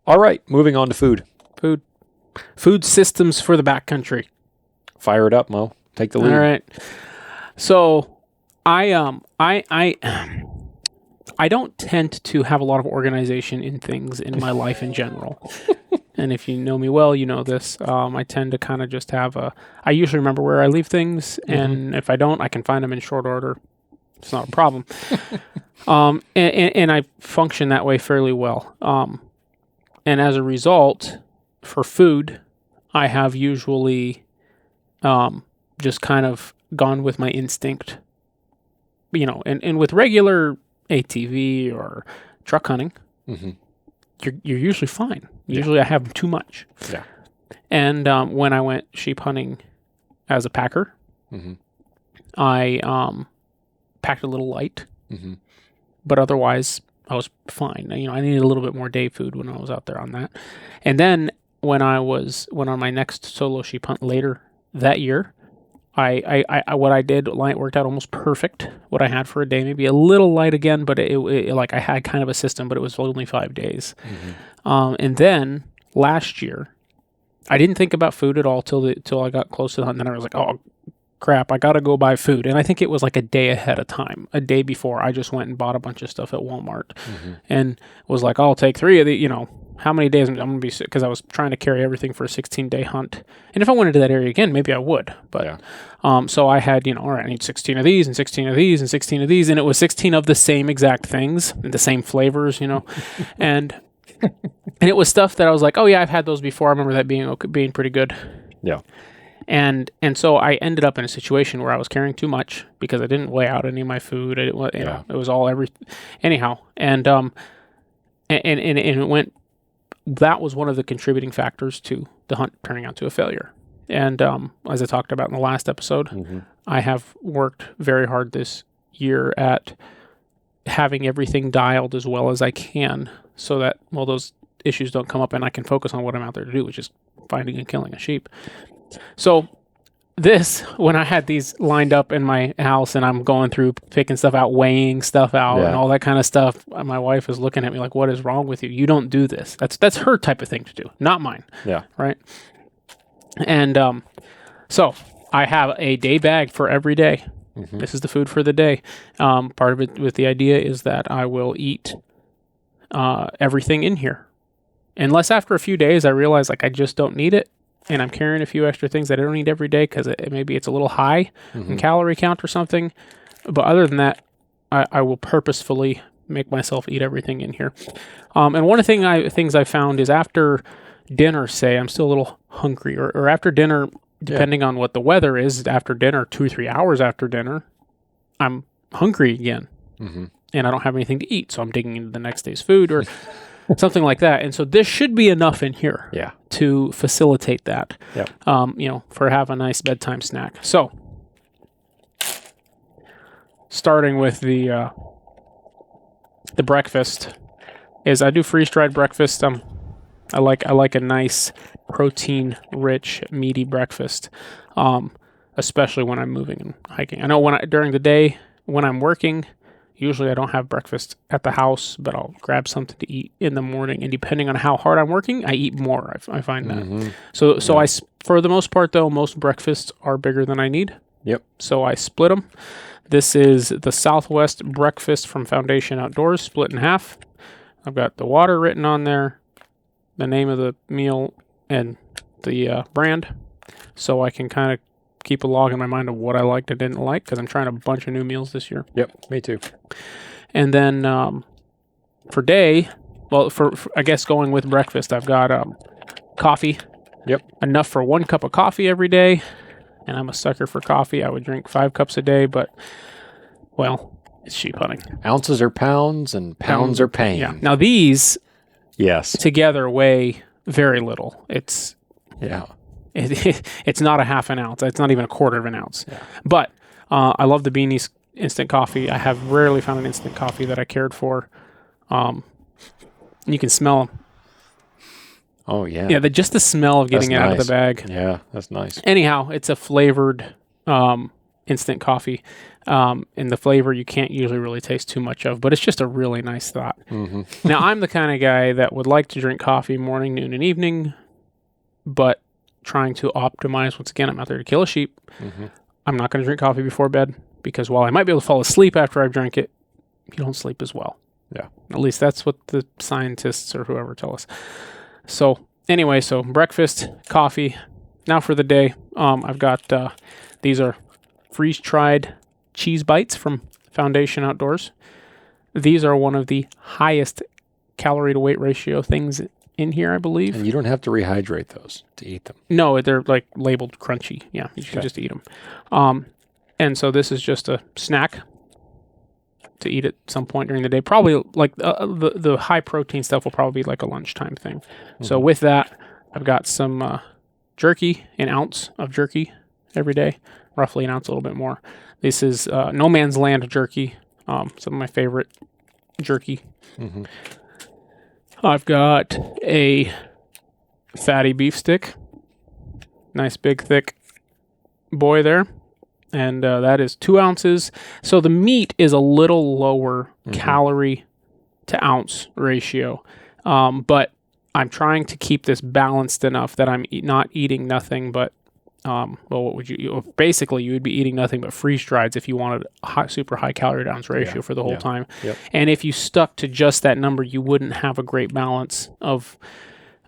All right, moving on to food. Food systems for the backcountry. Fire it up, Mo. Take the lead. All right. So I don't tend to have a lot of organization in things in my life in general. And if you know me well, you know this. I tend to kind of just have I usually remember where I leave things, and if I don't, I can find them in short order. It's not a problem. And I function that way fairly well. And as a result, for food, I have usually just kind of gone with my instinct. You know, and with regular ATV or truck hunting, you're usually fine. Usually I have too much. Yeah. And when I went sheep hunting as a packer, I packed a little light, but otherwise I was fine. You know, I needed a little bit more day food when I was out there on that. And then when I went on my next solo sheep hunt later that year, I what I did, light worked out almost perfect. What I had for a day, maybe a little light again, but it like I had kind of a system, but it was only 5 days. And then last year, I didn't think about food at all till I got close to the hunt. And then I was like, oh crap, I got to go buy food. And I think it was like a day ahead of time. A day before, I just went and bought a bunch of stuff at Walmart and was like, I'll take 3 of the, you know, how many days I'm going to be sick, because I was trying to carry everything for a 16-day hunt. And if I went into that area again, maybe I would. But so I had, you know, all right, I need 16 of these and 16 of these and 16 of these. And it was 16 of the same exact things and the same flavors, you know. and it was stuff that I was like, oh yeah, I've had those before. I remember that being pretty good. Yeah. And so I ended up in a situation where I was carrying too much because I didn't weigh out any of my food. It was all anyhow. And it went. That was one of the contributing factors to the hunt turning out to a failure. And as I talked about in the last episode, I have worked very hard this year at having everything dialed as well as I can, so that those issues don't come up and I can focus on what I'm out there to do, which is finding and killing a sheep. So when I had these lined up in my house and I'm going through picking stuff out, weighing stuff out and all that kind of stuff, my wife is looking at me like, what is wrong with you? You don't do this. That's her type of thing to do, not mine. Yeah. Right. And so I have a day bag for every day. This is the food for the day. Part of it with the idea is that I will eat everything in here. Unless after a few days I realize like I just don't need it, and I'm carrying a few extra things that I don't need every day because maybe it's a little high in calorie count or something. But other than that, I will purposefully make myself eat everything in here. And one of the things I found is after dinner, say, I'm still a little hungry, or after dinner, depending on what the weather is, after dinner, 2 or 3 hours after dinner, I'm hungry again. And I don't have anything to eat, so I'm digging into the next day's food or something like that. And so this should be enough in here to facilitate that, for have a nice bedtime snack. So starting with the breakfast is I do freeze-dried breakfast. I like a nice protein-rich, meaty breakfast, especially when I'm moving and hiking. I know during the day when I'm working, usually I don't have breakfast at the house, but I'll grab something to eat in the morning. And depending on how hard I'm working, I eat more. I find that. So I, for the most part, though, most breakfasts are bigger than I need. So I split them. This is the Southwest breakfast from Foundation Outdoors, split in half. I've got the water written on there, the name of the meal, and the brand, so I can kind of keep a log in my mind of what I liked and didn't like, because I'm trying a bunch of new meals this year. Me too. And then for day, for I guess going with breakfast, I've got coffee. Enough for 1 cup of coffee every day, and I'm a sucker for coffee. I would drink 5 cups a day, but it's sheep hunting. Ounces are pounds, and pounds are pain. Yeah. Now these, together weigh very little. It's it's not a half an ounce. It's not even a quarter of an ounce. But I love the Beanies instant coffee. I have rarely found an instant coffee that I cared for. You can smell them. Oh, yeah. Yeah, just the smell of getting it out of the bag. Yeah, that's nice. Anyhow, it's a flavored instant coffee. And the flavor you can't usually really taste too much of, but it's just a really nice thought. Now, I'm the kind of guy that would like to drink coffee morning, noon, and evening, but trying to optimize. Once again, I'm out there to kill a sheep. I'm not going to drink coffee before bed because while I might be able to fall asleep after I've drank it, you don't sleep as well. Yeah. At least that's what the scientists or whoever tell us. So anyway, so breakfast, coffee. Now for the day, I've got, these are freeze-dried cheese bites from Foundation Outdoors. These are one of the highest calorie to weight ratio things in here, I believe. And you don't have to rehydrate those to eat them. No, they're like labeled crunchy. Yeah, you can just eat them. And so this is just a snack to eat at some point during the day. Probably like the high protein stuff will probably be like a lunchtime thing. So with that, I've got some jerky, an ounce of jerky every day, roughly an ounce, a little bit more. This is No Man's Land jerky, some of my favorite jerky. I've got a fatty beef stick, nice big thick boy there, and that is 2 ounces. So the meat is a little lower calorie to ounce ratio, but I'm trying to keep this balanced enough that I'm not eating nothing but what would you basically you would be eating nothing but freeze-dried if you wanted a super high calorie to ounce ratio for the whole time. And if you stuck to just that number, you wouldn't have a great balance of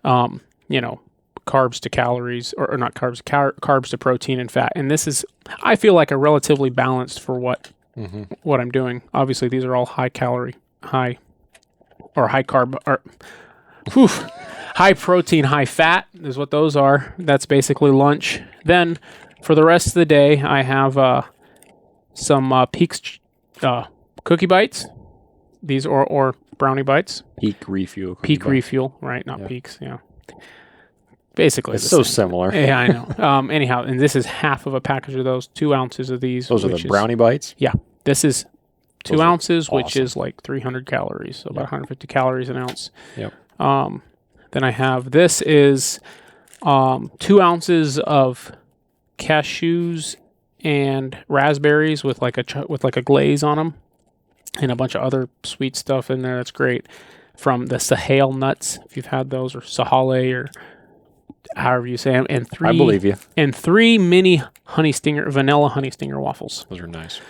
carbs to calories, or not carbs, carbs to protein and fat. And this is, I feel like, a relatively balanced for what I'm doing. Obviously, these are all high calorie, high carb, or high protein, high fat is what those are. That's basically lunch. Then for the rest of the day, I have some Peaks cookie bites. These or brownie bites. Peak refuel. Peak refuel, right? Not Peaks, yeah. Basically, it's so similar. Yeah, I know. Anyhow, and this is half of a package of those, 2 ounces of these. Those are the brownie bites? Yeah. This is 2 ounces, which is like 300 calories, so about 150 calories an ounce. Yep. Then I have, this is 2 ounces of cashews and raspberries with like a glaze on them, and a bunch of other sweet stuff in there. That's great. From the Sahale nuts, if you've had those, or Sahale, or however you say them, and I believe you. And 3 mini vanilla honey stinger waffles. Those are nice.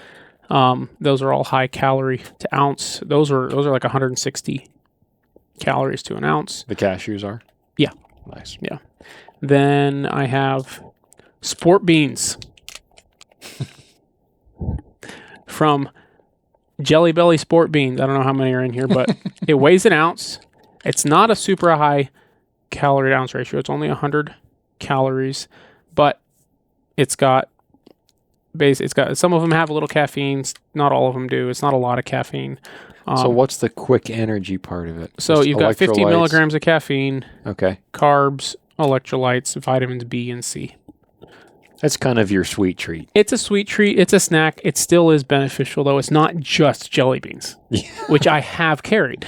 Those are all high calorie to ounce. Those are like 160 calories to an ounce. The cashews are? Yeah. Nice. Yeah. Then I have sport beans from Jelly Belly Sport Beans. I don't know how many are in here, but it weighs an ounce. It's not a super high calorie to ounce ratio. It's only 100 calories, but it's got some of them have a little caffeine. Not all of them do. It's not a lot of caffeine. So what's the quick energy part of it? So you've got 50 milligrams of caffeine. Okay. Carbs, electrolytes, vitamins B and C. That's kind of your sweet treat. It's a sweet treat. It's a snack. It still is beneficial, though. It's not just jelly beans, which I have carried.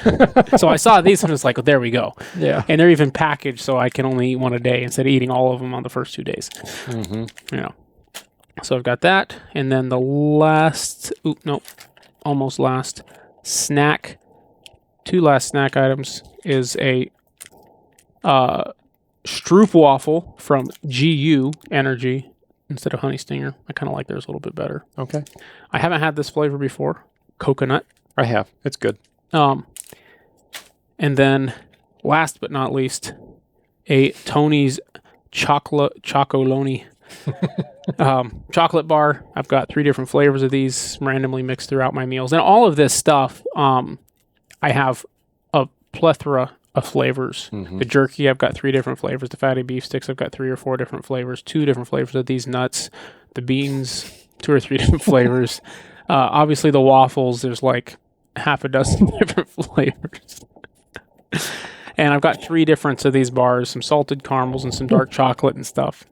So I saw these and was like, oh, there we go. Yeah. And they're even packaged so I can only eat one a day instead of eating all of them on the first 2 days. So I've got that. And then the almost last snack, 2 last snack items is a Stroop waffle from GU Energy instead of Honey Stinger. I kind of like theirs a little bit better. Okay. I haven't had this flavor before. Coconut. I have. It's good. And then last but not least, a Tony's Chocolonely chocolate bar. I've got 3 different flavors of these randomly mixed throughout my meals. And all of this stuff, I have a plethora of flavors. The jerky, I've got 3 different flavors. The fatty beef sticks, I've got 3 or 4 different flavors. 2 different flavors of these nuts. The beans, 2 or 3 different flavors. Obviously, the waffles, there's like half a dozen different flavors. And I've got 3 different of these bars, some salted caramels and some dark chocolate and stuff.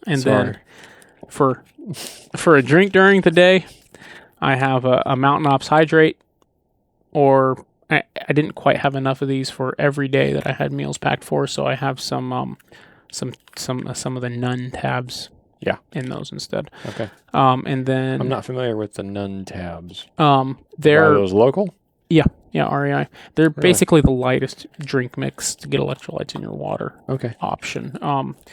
And then for a drink during the day, I have a Mountain Ops Hydrate, or I didn't quite have enough of these for every day that I had meals packed for, so I have some of the Nun tabs in those instead. Okay. And then I'm not familiar with the Nun tabs. Are they're those local? yeah, REI. They're basically the lightest drink mix to get electrolytes in your water option.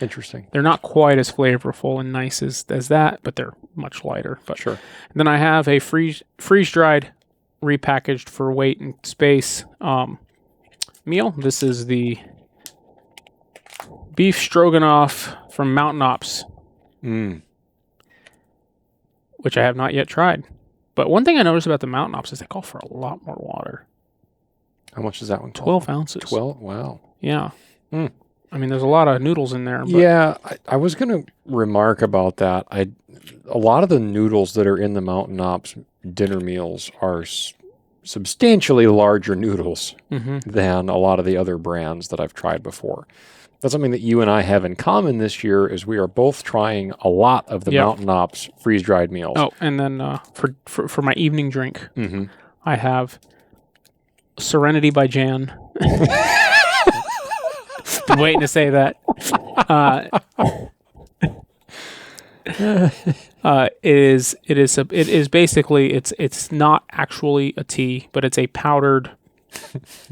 Interesting. They're not quite as flavorful and nice as that, but they're much lighter. But sure. Then I have a freeze-dried, repackaged for weight and space meal. This is the beef stroganoff from Mountain Ops, which I have not yet tried. But one thing I noticed about the Mountain Ops is they call for a lot more water. How much does that one call? 12 ounces. 12? Wow. Yeah. I mean, there's a lot of noodles in there. But yeah, I was going to remark about that. A lot of the noodles that are in the Mountain Ops dinner meals are substantially larger noodles than a lot of the other brands that I've tried before. That's something that you and I have in common this year is we are both trying a lot of the Mountain Ops freeze-dried meals. Oh, and then for my evening drink, I have Serenity by Jan. Been waiting to say that. It is basically it's not actually a tea, but it's a powdered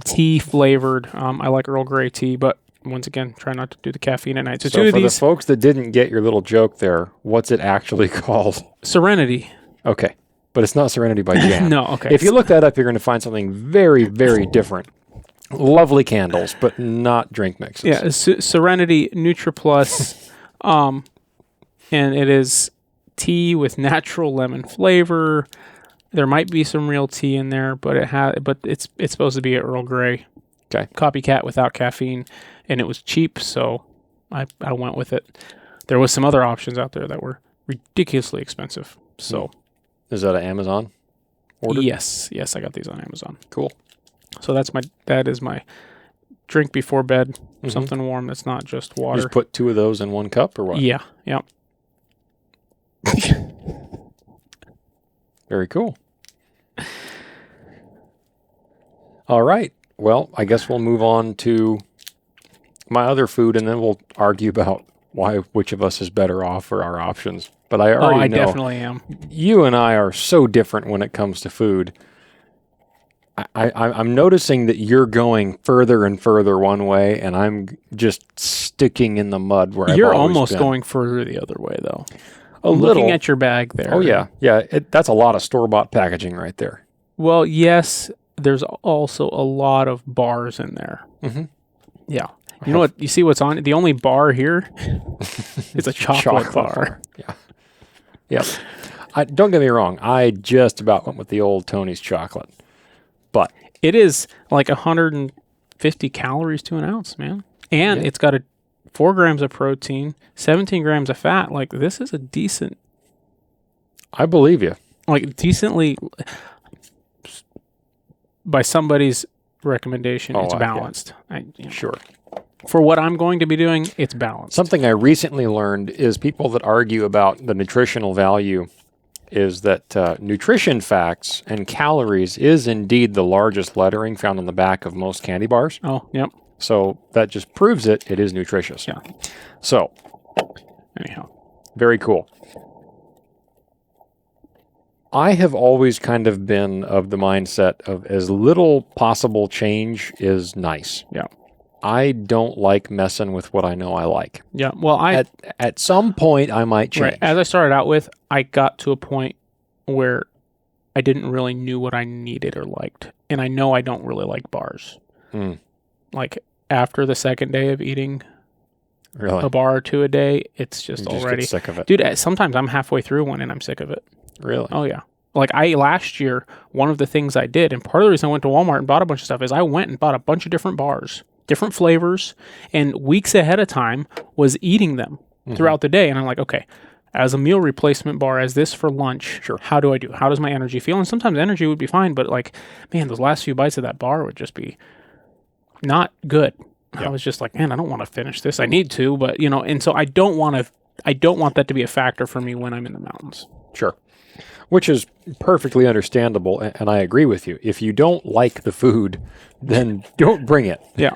tea flavored. I like Earl Grey tea, but once again, try not to do the caffeine at night. So two of these. For the folks that didn't get your little joke there, what's it actually called? Serenity. Okay, but it's not Serenity by Jan. No, okay. If you look that up, you're going to find something very, very different. Lovely candles, but not drink mixes. Yeah, Serenity NutriPlus, and it is tea with natural lemon flavor. There might be some real tea in there, but it's supposed to be an Earl Grey. Okay. Copycat without caffeine, and it was cheap, so I went with it. There was some other options out there that were ridiculously expensive. So, is that an Amazon order? Yes, I got these on Amazon. Cool. So that is my drink before bed. Something warm that's not just water. You just put 2 of those in 1 cup, or what? Yeah. Very cool. All right. Well, I guess we'll move on to my other food, and then we'll argue about which of us is better off for our options. But I already know definitely am. You and I are so different when it comes to food. I'm noticing that you're going further and further one way, and I'm just sticking in the mud where you're I've always almost been. going further the other way, though. Looking at your bag there. Oh, yeah. That's a lot of store-bought packaging right there. Well, yes, there's also a lot of bars in there. Yeah. You know what? You see what's on it? The only bar here is a chocolate bar. Yeah. Yep. Don't get me wrong. I just about went with the old Tony's chocolate. But it is like 150 calories to an ounce, man. And it's got 4 grams of protein, 17 grams of fat. Like, this is a decent. I believe you. Like, decently, by somebody's recommendation, it's balanced. Sure. For what I'm going to be doing, it's balanced. Something I recently learned is people that argue about the nutritional value is that nutrition facts and calories is indeed the largest lettering found on the back of most candy bars. Oh, yep. So that just proves it is nutritious. Yeah. So, anyhow, very cool. I have always kind of been of the mindset of as little possible change is nice. Yeah. I don't like messing with what I know I like. Yeah. Well, at some point I might change. Right. As I started out with, I got to a point where I didn't really knew what I needed or liked, and I know I don't really like bars. Like after the second day of eating a bar or 2 a day, it's just already get sick of it. Dude, sometimes I'm halfway through one and I'm sick of it. Really? Oh yeah. Like last year, one of the things I did, and part of the reason I went to Walmart and bought a bunch of stuff is I went and bought a bunch of different bars, different flavors, and weeks ahead of time was eating them throughout the day. And I'm like, okay, as a meal replacement bar, as this for lunch, how do I do? How does my energy feel? And sometimes energy would be fine, but like, man, those last few bites of that bar would just be not good. I was just like, man, I don't want to finish this. I need to, but and so I don't want that to be a factor for me when I'm in the mountains. Sure. Which is perfectly understandable, and I agree with you. If you don't like the food, then don't bring it. Yeah.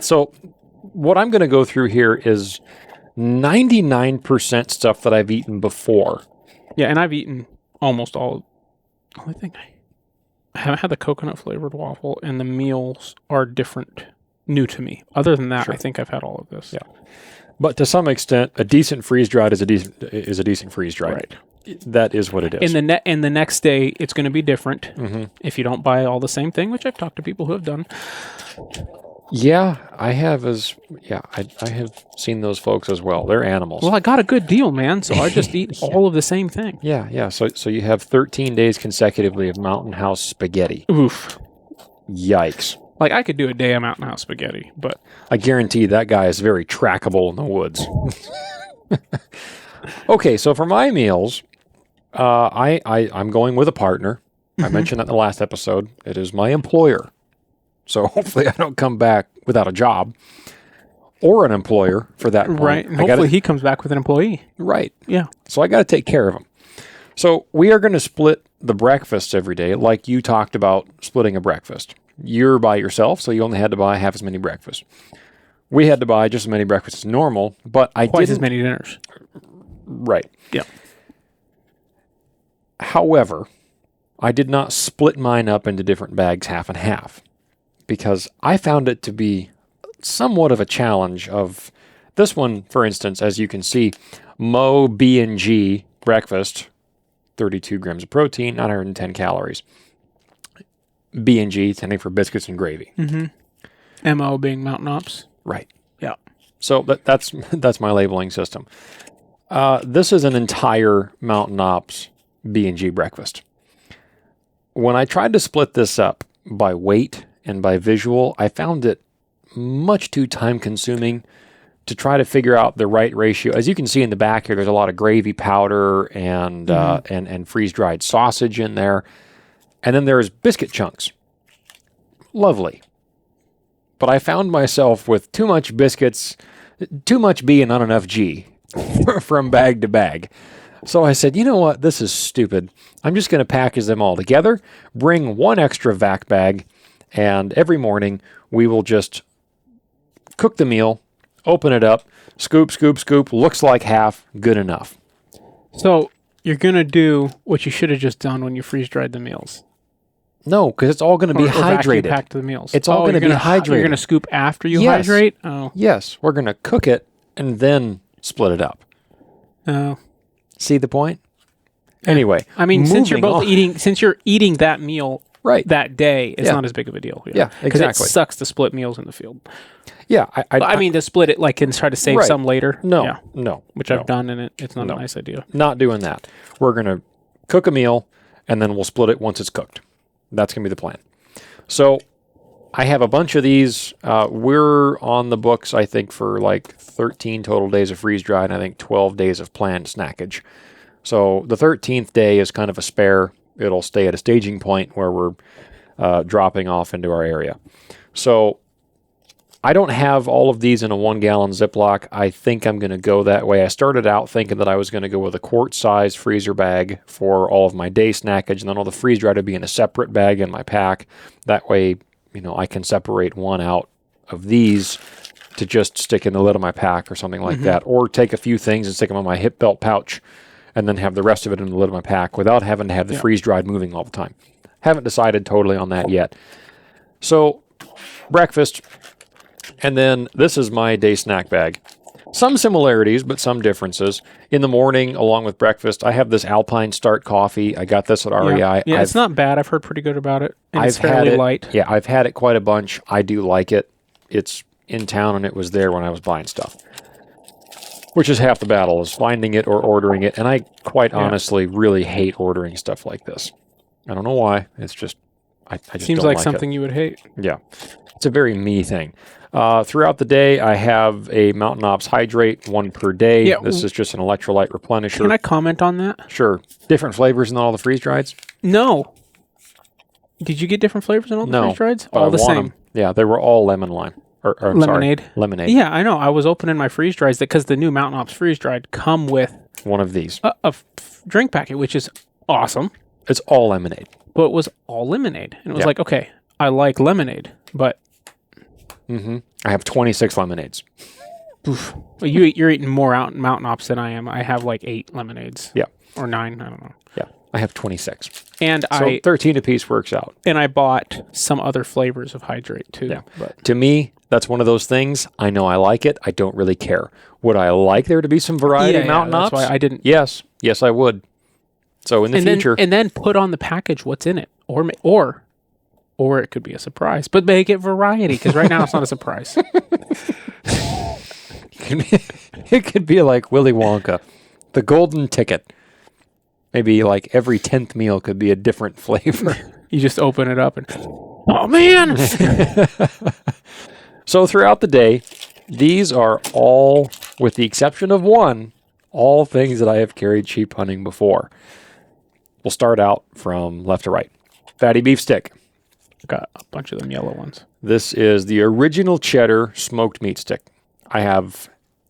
So what I'm going to go through here is 99% stuff that I've eaten before. Yeah, and I've eaten almost all. I think I haven't had the coconut flavored waffle, and the meals are different, new to me. Other than that, I think I've had all of this. Yeah, but to some extent, a decent freeze dried is a decent freeze dried. Right. That is what it is. And the next day, it's going to be different if you don't buy all the same thing, which I've talked to people who have done. Yeah, I have I have seen those folks as well. They're animals. Well, I got a good deal, man, so I just eat all of the same thing. Yeah. So you have 13 days consecutively of Mountain House spaghetti. Oof. Yikes. Like, I could do a day of Mountain House spaghetti, but... I guarantee that guy is very trackable in the woods. Okay, so for my meals, I'm going with a partner. I mentioned that in the last episode. It is my employer. So hopefully I don't come back without a job. Or an employer, for that point. Right, and hopefully he comes back with an employee. Right. Yeah. So I got to take care of him. So we are going to split the breakfast every day, like you talked about splitting a breakfast. You're by yourself, so you only had to buy half as many breakfasts. We had to buy just as many breakfasts as normal, but I Twice didn't... as many dinners. Right. Yeah. However, I did not split mine up into different bags half and half, because I found it to be somewhat of a challenge of this one, for instance, as you can see, Mo B&G breakfast, 32 grams of protein, 910 calories. B&G standing for biscuits and gravy. MO being Mountain Ops. Right. Yeah. So that's my labeling system. This is an entire Mountain Ops B&G breakfast. When I tried to split this up by weight and by visual, I found it much too time-consuming to try to figure out the right ratio. As you can see in the back here, there's a lot of gravy powder and freeze-dried sausage in there. And then there's biscuit chunks. Lovely. But I found myself with too much biscuits, too much B and not enough G from bag to bag. So I said, you know what? This is stupid. I'm just going to package them all together, bring one extra vac bag, and every morning we will just cook the meal, open it up, scoop, scoop, scoop, looks like half, good enough. So you're going to do what you should have just done when you freeze-dried the meals. No, because it's all going to be hydrated. Packed the meals. It's all going to be hydrated. You're going to scoop after you hydrate? Oh. Yes, we're going to cook it and then split it up. Oh. See the point? Anyway, I mean, since you're eating that meal that day, it's not as big of a deal. Yeah, exactly. Because it sucks to split meals in the field. Yeah, I mean to split it like and try to save some later. No, which I've done, and it's not a nice idea. Not doing that. We're going to cook a meal and then we'll split it once it's cooked. That's going to be the plan. So I have a bunch of these. We're on the books, I think, for like 13 total days of freeze-dried and I think 12 days of planned snackage. So the 13th day is kind of a spare. It'll stay at a staging point where we're dropping off into our area. So I don't have all of these in a 1-gallon Ziploc. I think I'm going to go that way. I started out thinking that I was going to go with a quart-size freezer bag for all of my day snackage, and then all the freeze-dried would be in a separate bag in my pack. That way, I can separate one out of these to just stick in the lid of my pack or something like that, or take a few things and stick them in my hip belt pouch and then have the rest of it in the lid of my pack without having to have the freeze-dried moving all the time. Haven't decided totally on that yet. So, breakfast... And then this is my day snack bag. Some similarities, but some differences. In the morning, along with breakfast, I have this Alpine Start coffee. I got this at REI. Yeah, it's not bad. I've heard pretty good about it. And it's fairly light. Yeah, I've had it quite a bunch. I do like it. It's in town, and it was there when I was buying stuff. Which is half the battle, is finding it or ordering it. And I quite honestly really hate ordering stuff like this. I don't know why. It's just, I just Seems don't like like something you would hate. Yeah. It's a very me thing. Throughout the day, I have a Mountain Ops Hydrate, one per day. Yeah, this is just an electrolyte replenisher. Can I comment on that? Sure. Different flavors than all the freeze-drieds? No. Did you get different flavors than all the freeze-drieds? All the same. Them. Yeah, they were all lemon lime. Or lemonade. Sorry, lemonade. Yeah, I know. I was opening my freeze-drieds because the new Mountain Ops freeze-dried come with... one of these. A drink packet, which is awesome. It's all lemonade. But it was all lemonade. And it was like, okay, I like lemonade, but... I have 26 lemonades. Oof. Well, you're eating more out Mountain Ops than I am. I have like 8 lemonades. Yeah. Or 9, I don't know. Yeah. I have 26. And So 13 apiece works out. And I bought some other flavors of Hydrate too. Yeah. But to me, that's one of those things. I know I like it. I don't really care. Would I like there to be some variety in Mountain Ops? That's why I didn't. Yes. Yes, I would. So in the future. And then put on the package what's in it. Or it could be a surprise. But make it variety, because right now it's not a surprise. It could be like Willy Wonka. The golden ticket. Maybe like every 10th meal could be a different flavor. You just open it up and, oh man! So throughout the day, these are all, with the exception of one, all things that I have carried sheep hunting before. We'll start out from left to right. Fatty beef stick. Got a bunch of them yellow ones. This is the original cheddar smoked meat stick. I have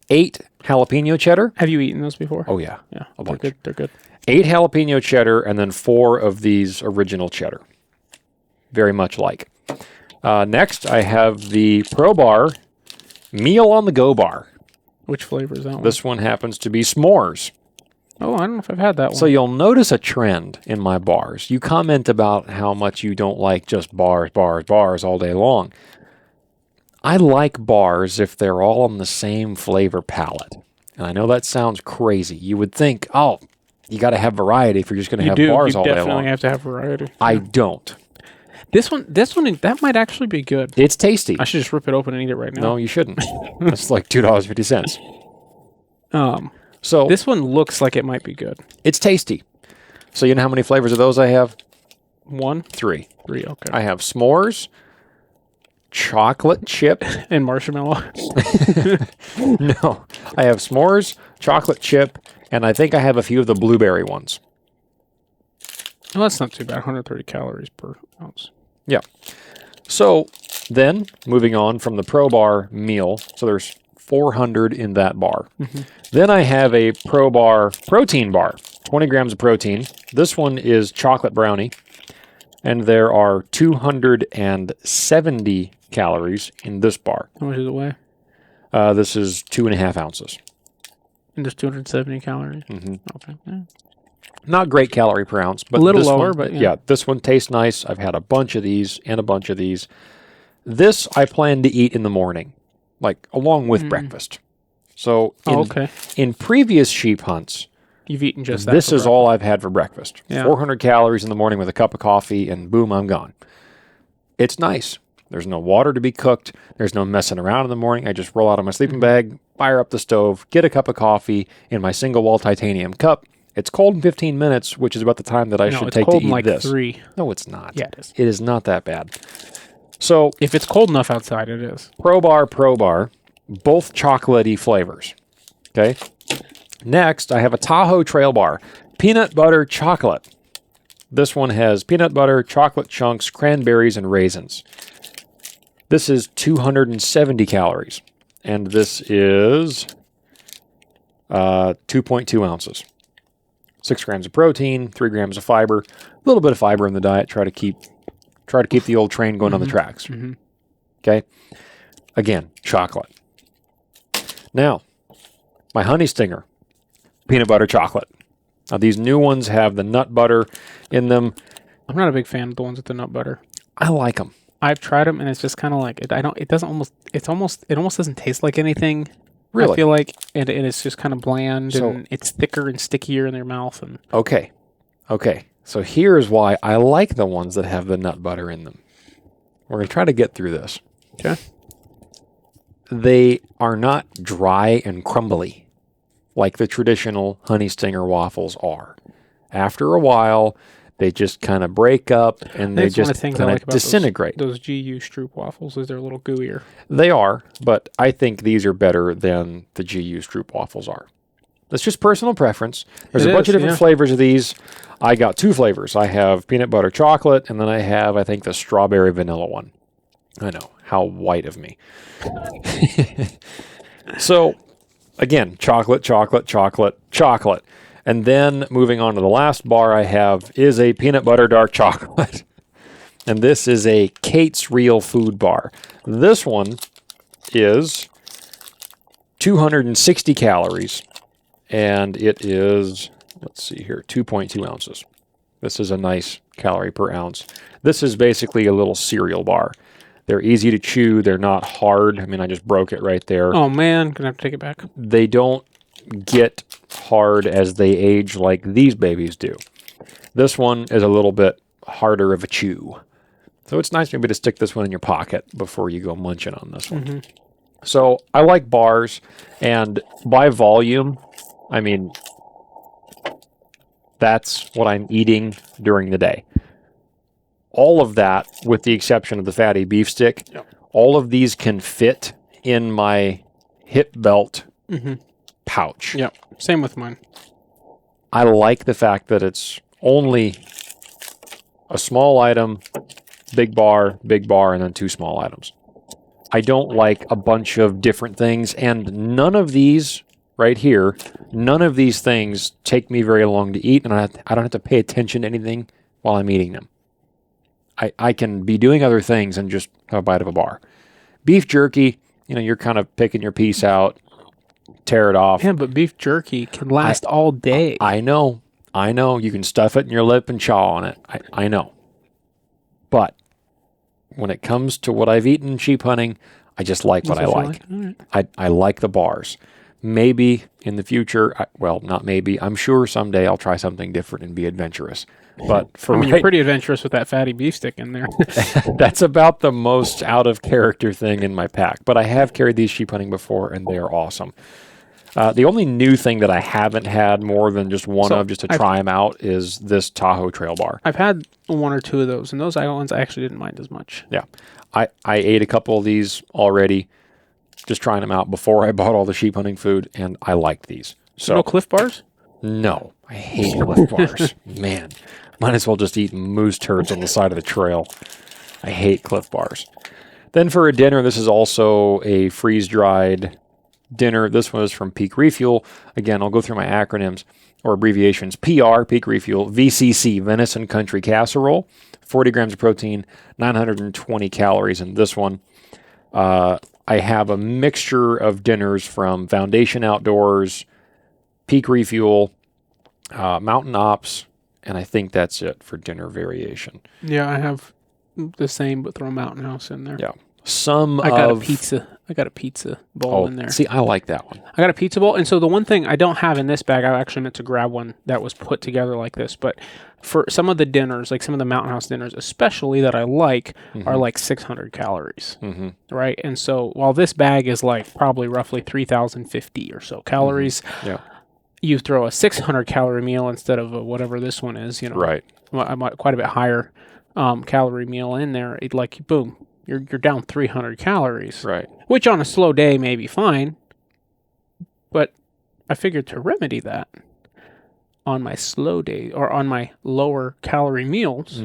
8 jalapeno cheddar. Have you eaten those before? Oh, yeah. Yeah, A bunch. They're good. 8 jalapeno cheddar and then 4 of these original cheddar. Very much like. Next, I have the Pro Bar Meal on the Go bar. Which flavor is that one? This one happens to be s'mores. Oh, I don't know if I've had that one. So you'll notice a trend in my bars. You comment about how much you don't like just bars all day long. I like bars if they're all on the same flavor palette. And I know that sounds crazy. You would think, oh, you got to have variety if you're just going to have bars all day long. You definitely have to have variety. I don't. This one, that might actually be good. It's tasty. I should just rip it open and eat it right now. No, you shouldn't. That's like $2.50. So this one looks like it might be good. It's tasty. So you know how many flavors of those I have? 1? 3. 3, okay. I have s'mores, chocolate chip. And marshmallow? No. I have s'mores, chocolate chip, and I think I have a few of the blueberry ones. Well, that's not too bad. 130 calories per ounce. Yeah. So then, moving on from the Pro Bar meal, so there's 400 in that bar. Mm-hmm. Then I have a Pro Bar protein bar, 20 grams of protein. This one is chocolate brownie, and there are 270 calories in this bar. How much does it weigh? This is 2.5 ounces. And there's 270 calories? Mm-hmm. Okay. Yeah. Not great calorie per ounce, but a little this lower, one, but yeah, this one tastes nice. I've had a bunch of these and a bunch of these. This I plan to eat in the morning, like along with breakfast. So in previous sheep hunts, you've eaten just that. This is all I've had for breakfast. Yeah. 400 calories in the morning with a cup of coffee, and boom, I'm gone. It's nice. There's no water to be cooked. There's no messing around in the morning. I just roll out of my sleeping bag, fire up the stove, get a cup of coffee in my single wall titanium cup. It's cold in 15 minutes, which is about the time that I should take to eat like this. 3. No, it's not. Yeah, it is. It is not that bad. So if it's cold enough outside, it is. Pro Bar, both chocolatey flavors. Okay. Next, I have a Tahoe Trail Bar, peanut butter chocolate. This one has peanut butter, chocolate chunks, cranberries, and raisins. This is 270 calories, and this is 2.2 ounces. 6 grams of protein, 3 grams of fiber, a little bit of fiber in the diet. Try to keep the old train going on the tracks. Mm-hmm. Okay. Again, chocolate. Now, my honey stinger, peanut butter chocolate. Now, these new ones have the nut butter in them. I'm not a big fan of the ones with the nut butter. I like them. I've tried them, and it's just kind of like it almost doesn't taste like anything. Really? I feel like, and it's just kind of bland, and it's thicker and stickier in their mouth. And Okay. So here's why I like the ones that have the nut butter in them. We're going to try to get through this. Okay. They are not dry and crumbly like the traditional honey stinger waffles are. After a while, they just kind of break up and they just kind of disintegrate. Those GU Stroop waffles is they're a little gooier. They are, but I think these are better than the GU Stroop waffles are. That's just personal preference. There's a bunch of different flavors of these. I got 2 flavors. I have peanut butter chocolate, and then I have, I think, the strawberry vanilla one. I know, how white of me. So, again, chocolate. And then moving on to the last bar I have is a peanut butter dark chocolate. And this is a Kate's Real Food Bar. This one is 260 calories, and it is, let's see here, 2.2 ounces. This is a nice calorie per ounce. This is basically a little cereal bar. They're easy to chew. They're not hard. I mean, I just broke it right there. Oh, man. Gonna have to take it back. They don't get hard as they age like these babies do. This one is a little bit harder of a chew. So it's nice maybe to stick this one in your pocket before you go munching on this one. Mm-hmm. So I like bars, and by volume, I mean, that's what I'm eating during the day. All of that, with the exception of the fatty beef stick, all of these can fit in my hip belt pouch. Yep, same with mine. I like the fact that it's only a small item, big bar, and then 2 small items. I don't like a bunch of different things, and none of these right here, none of these things take me very long to eat, and I don't have to pay attention to anything while I'm eating them. I can be doing other things and just have a bite of a bar. Beef jerky, you're kind of picking your piece out, tear it off. Yeah, but beef jerky can last all day. I know. You can stuff it in your lip and chaw on it. I know. But when it comes to what I've eaten sheep hunting, I just like what I like. I like the bars. Maybe in the future, not maybe, I'm sure someday I'll try something different and be adventurous. But you're pretty adventurous with that fatty beef stick in there. That's about the most out of character thing in my pack. But I have carried these sheep hunting before, and they are awesome. The only new thing that I haven't had more than just just to try them out is this Tahoe trail bar. I've had 1 or 2 of those, and those ones I actually didn't mind as much. Yeah. I ate a couple of these already, just trying them out before I bought all the sheep hunting food, and I liked these. So no Cliff Bars? No. I hate Cliff Bars. Man, might as well just eat moose turds on the side of the trail. I hate Cliff Bars. Then for a dinner, this is also a freeze-dried dinner. This one is from Peak Refuel. Again, I'll go through my acronyms or abbreviations. PR, Peak Refuel, VCC, Venison Country Casserole, 40 grams of protein, 920 calories in this one. I have a mixture of dinners from Foundation Outdoors, Peak Refuel, Mountain Ops, and I think that's it for dinner variation. Yeah, I have the same, but throw Mountain House in there. Yeah. I got a pizza bowl in there. See, I like that one. I got a pizza bowl. And so the one thing I don't have in this bag, I actually meant to grab one that was put together like this. But for some of the dinners, like some of the Mountain House dinners, especially that I like, are like 600 calories. Right? And so while this bag is like probably roughly 3,050 or so calories, you throw a 600 calorie meal instead of whatever this one is, Right. Quite a bit higher calorie meal in there. It like, boom. You're down 300 calories. Right. Which on a slow day may be fine. But I figured to remedy that on my slow day or on my lower calorie meals,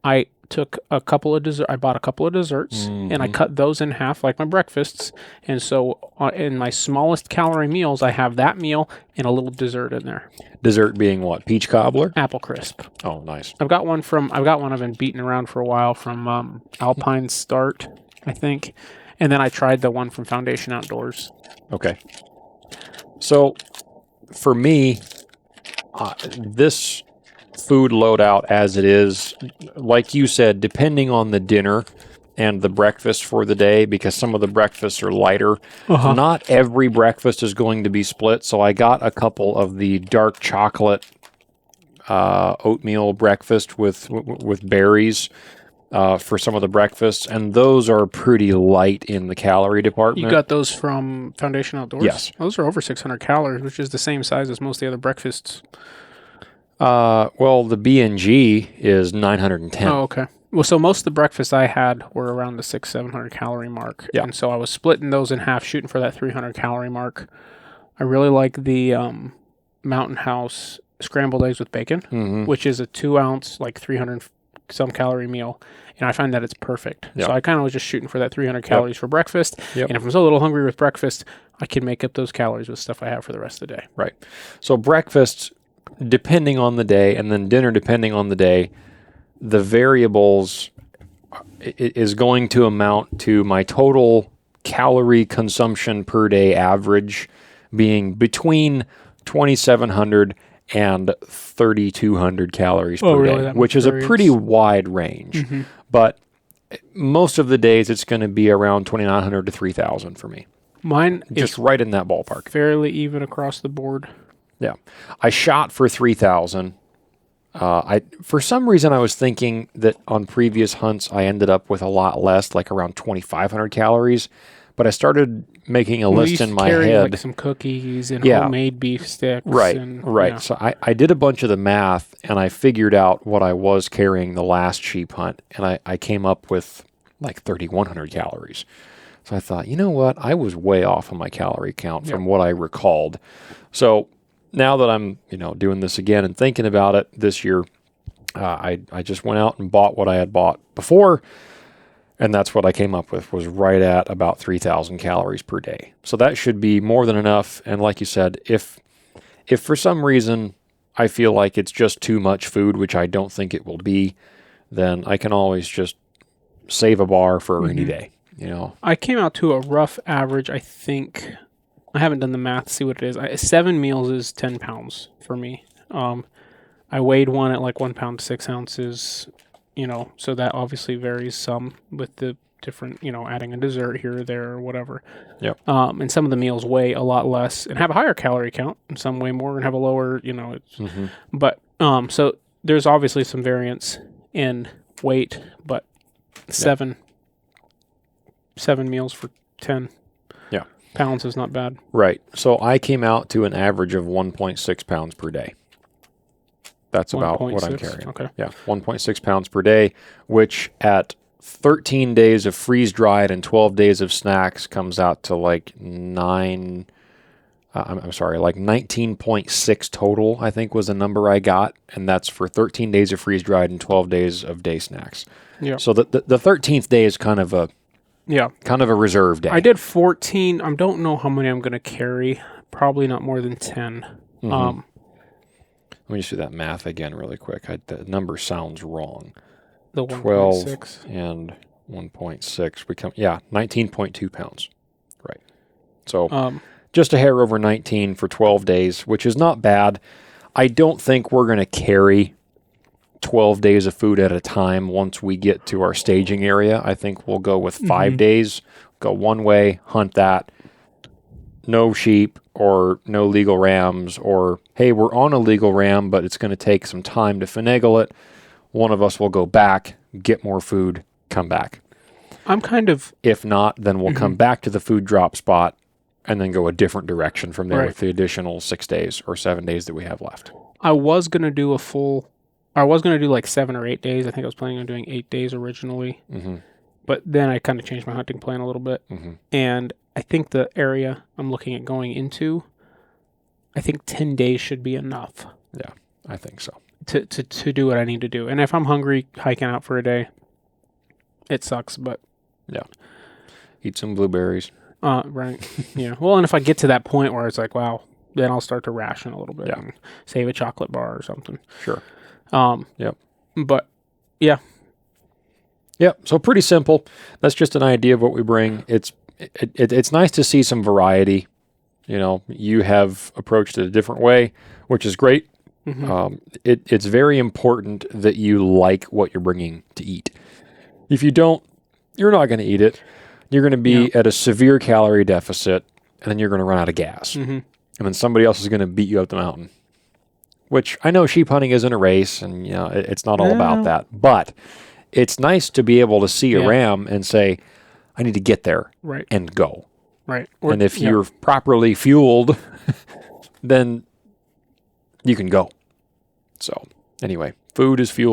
I took a couple of I bought a couple of desserts and I cut those in half like my breakfasts. And so in my smallest calorie meals, I have that meal and a little dessert in there. Dessert being what? Peach cobbler? Apple crisp. Oh, nice. I've got one I've been beating around for a while from Alpine Start, I think. And then I tried the one from Foundation Outdoors. Okay. So for me, this food loadout as it is, like you said, depending on the dinner and the breakfast for the day, because some of the breakfasts are lighter. Not every breakfast is going to be split, so I got a couple of the dark chocolate oatmeal breakfast with berries for some of the breakfasts, and those are pretty light in the calorie department. You got those from Foundation Outdoors? Yes. Those are over 600 calories, which is the same size as most of the other breakfasts. Well, the B&G is 910. Oh, okay. Well, so most of the breakfasts I had were around the 600-700 calorie mark. Yeah. And so I was splitting those in half, shooting for that 300 calorie mark. I really like the Mountain House scrambled eggs with bacon, which is a 2-ounce, like 300 some calorie meal. And I find that it's perfect. Yep. So I kind of was just shooting for that 300 calories for breakfast. Yep. And if I'm still a little hungry with breakfast, I can make up those calories with stuff I have for the rest of the day. Right. So breakfast, depending on the day, and then dinner, depending on the day, the variables is going to amount to my total calorie consumption per day average being between 2,700 and 3,200 calories per really? day, That which much is a variance? pretty wide range. But most of the days, it's going to be around 2,900 to 3,000 for me. Mine Just is right in that ballpark. fairly even across the board. Yeah. I shot for 3,000. For some reason, I was thinking that on previous hunts, I ended up with a lot less, like around 2,500 calories. But I started making a list in my head. Like some cookies and Yeah. homemade beef sticks. Right. Yeah. So I did a bunch of the math, and I figured out what I was carrying the last sheep hunt, and I came up with like 3,100 calories. So I thought, you know what? I was way off on my calorie count from what I recalled. So now that I'm, doing this again and thinking about it this year, I just went out and bought what I had bought before, and that's what I came up with, was right at about 3,000 calories per day. So that should be more than enough. And like you said, if for some reason I feel like it's just too much food, which I don't think it will be, then I can always just save a bar for a rainy day. I came out to a rough average, I think. I haven't done the math to see what it is. 7 meals is 10 pounds for me. I weighed one at like 1 pound 6 ounces, so that obviously varies some with the different, adding a dessert here or there or whatever. Yep. And some of the meals weigh a lot less and have a higher calorie count, and some weigh more and have a lower, But so there's obviously some variance in weight, but 7 meals for 10 pounds is not bad. Right. So I came out to an average of 1.6 pounds per day. That's about what I'm carrying. Okay. Yeah, 1.6 pounds per day, which at 13 days of freeze-dried and 12 days of snacks comes out to like like 19.6 total, I think was the number I got. And that's for 13 days of freeze-dried and 12 days of day snacks. Yeah. So the 13th day is kind of a reserve day. I did 14. I don't know how many I'm going to carry. Probably not more than 10. Let me just do that math again really quick. The number sounds wrong. The 12 1.6. and 1.6 become 19.2 pounds. Right. So just a hair over 19 for 12 days, which is not bad. I don't think we're going to carry 12 days of food at a time once we get to our staging area. I think we'll go with 5 days, go one way, hunt that. No sheep or no legal rams, or, hey, we're on a legal ram, but it's going to take some time to finagle it. One of us will go back, get more food, come back. If not, then we'll come back to the food drop spot and then go a different direction from there with the additional 6 days or 7 days that we have left. I was going to do like 7 or 8 days. I think I was planning on doing 8 days originally. But then I kind of changed my hunting plan a little bit. And I think the area I'm looking at going into, I think 10 days should be enough. Yeah, I think so. To do what I need to do. And if I'm hungry, hiking out for a day, it sucks, but... Yeah. Eat some blueberries. Right. Yeah. Well, and if I get to that point where it's like, wow, then I'll start to ration a little bit and save a chocolate bar or something. Sure. Yep. But, yeah. Yep. So pretty simple. That's just an idea of what we bring. It's nice to see some variety. You have approached it a different way, which is great. It's very important that you like what you're bringing to eat. If you don't, you're not going to eat it. You're going to be at a severe calorie deficit, and then you're going to run out of gas. And then somebody else is going to beat you up the mountain. Which I know sheep hunting isn't a race, and it's not all about that. But it's nice to be able to see a ram and say, I need to get there and go. Right. And if you're properly fueled, then you can go. So anyway, food is fuel.